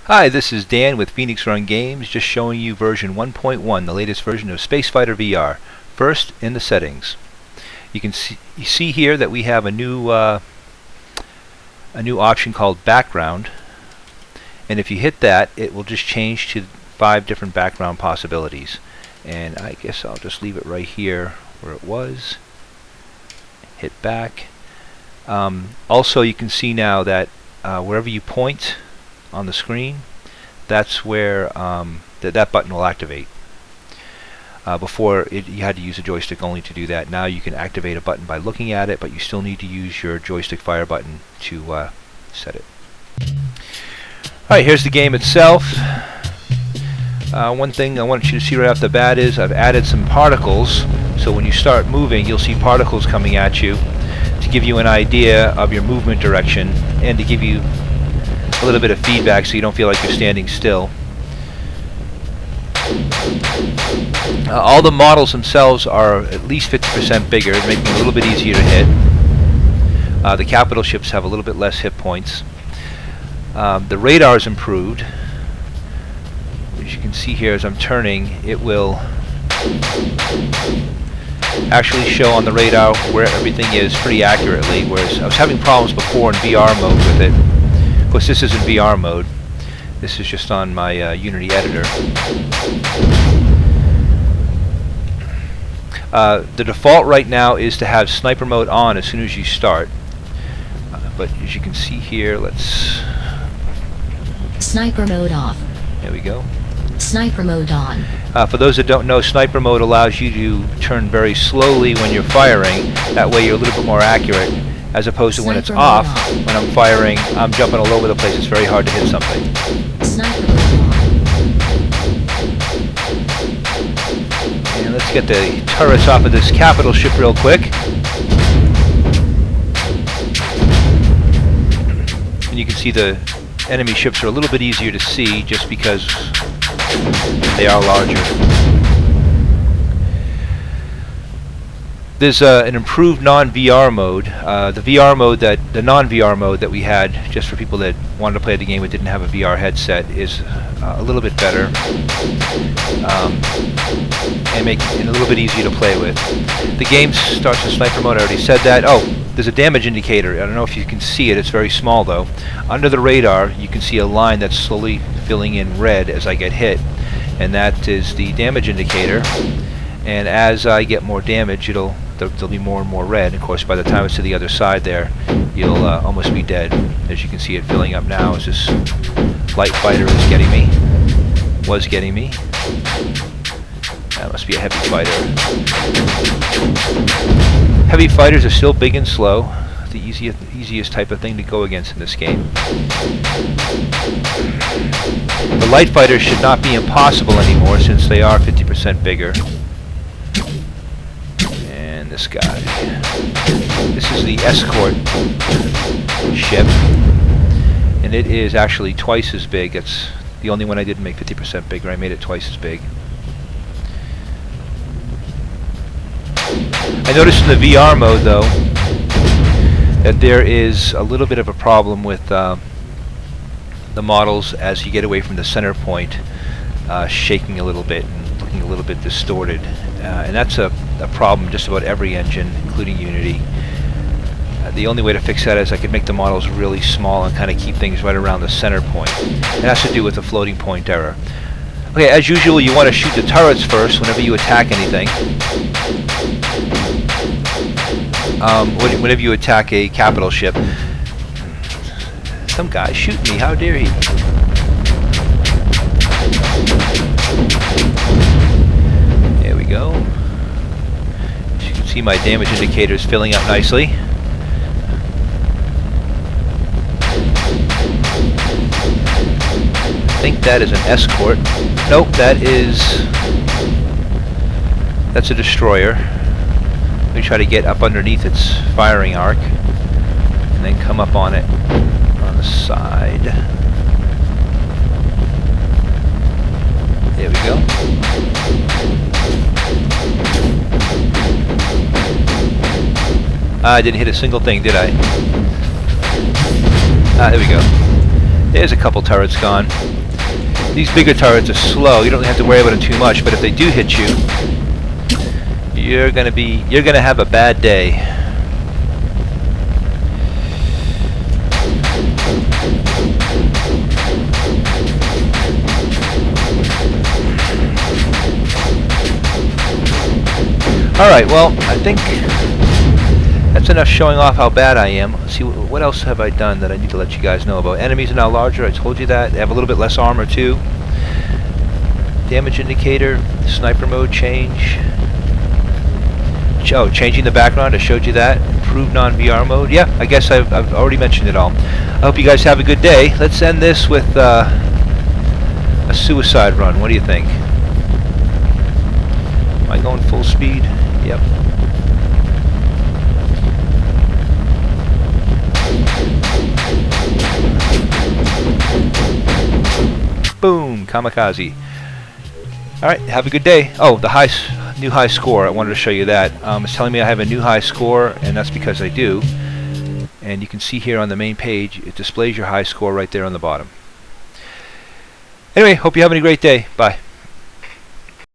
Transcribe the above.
Hi, this is Dan with Phoenix Run Games, just showing you version 1.1, the latest version of Space Fighter VR. First, in the settings, you see here that we have a new option called background, and if you hit that, it will just change to 5 different background possibilities. And I guess I'll just leave it right here where it was. Hit back. Also, you can see now that wherever you point on the screen, that's where that button will activate. Before, you had to use a joystick only to do that. Now you can activate a button by looking at it, but you still need to use your joystick fire button to set it. Alright, here's the game itself. One thing I want you to see right off the bat is I've added some particles, so when you start moving you'll see particles coming at you to give you an idea of your movement direction and to give you a little bit of feedback so you don't feel like you're standing still. All the models themselves are at least 50% bigger, making it a little bit easier to hit. The capital ships have a little bit less hit points. The radar is improved. As you can see here, as I'm turning, it will actually show on the radar where everything is pretty accurately, whereas I was having problems before in VR mode with it. Of course, this isn't VR mode. This is just on my Unity editor. The default right now is to have sniper mode on as soon as you start. But as you can see here, let's... Sniper mode off. There we go. Sniper mode on. For those that don't know, sniper mode allows you to turn very slowly when you're firing. That way you're a little bit more accurate, as opposed to when it's off. When I'm firing, I'm jumping all over the place. It's very hard to hit something. Sniper mode on. And let's get the turrets off of this capital ship real quick. And you can see the enemy ships are a little bit easier to see just because they are larger. There's an improved non-VR mode. The non-VR mode that we had, just for people that wanted to play the game but didn't have a VR headset, is a little bit better and make it a little bit easier to play with. The game starts in sniper mode. I already said that. Oh, there's a damage indicator. I don't know if you can see it. It's very small though. Under the radar, you can see a line that's slowly filling in red as I get hit, and that is the damage indicator. And as I get more damage, there'll be more and more red. Of course, by the time it's to the other side there, you'll almost be dead. As you can see it filling up now as this light fighter is getting me. Was getting me. That must be a heavy fighter. Heavy fighters are still big and slow. The easiest type of thing to go against in this game. The light fighters should not be impossible anymore since they are 50% bigger. And this guy. This is the escort ship. And it is actually twice as big. It's the only one I didn't make 50% bigger. I made it twice as big. I noticed in the VR mode though that there is a little bit of a problem with the models as you get away from the center point, shaking a little bit and looking a little bit distorted, and that's a problem just about every engine, including Unity. The only way to fix that is I could make the models really small and kind of keep things right around the center point. It has to do with the floating point error. Okay, as usual, you want to shoot the turrets first whenever you attack anything. Whenever you attack a capital ship. Some guy shooting me, how dare he? There we go. As you can see, my damage indicator is filling up nicely. I think that is an escort. Nope, that's a destroyer. Let me try to get up underneath its firing arc and then come up on it on the side. There we go. I didn't hit a single thing, did I? There we go. There's a couple turrets gone. These bigger turrets are slow. You don't have to worry about them too much, but if they do hit you, you're gonna have a bad day. Alright, well, I think that's enough showing off how bad I am. Let's see, what else have I done that I need to let you guys know about? Enemies are now larger, I told you that. They have a little bit less armor too. Damage indicator, sniper mode change. Oh, changing the background, I showed you that. Improved non-VR mode. Yeah, I guess I've already mentioned it all. I hope you guys have a good day. Let's end this with a suicide run. What do you think? Am I going full speed? Yep. Boom! Kamikaze. Alright, have a good day. Oh, the new high score. I wanted to show you that. It's telling me I have a new high score, and that's because I do. And you can see here on the main page, it displays your high score right there on the bottom. Anyway, hope you're having a great day. Bye.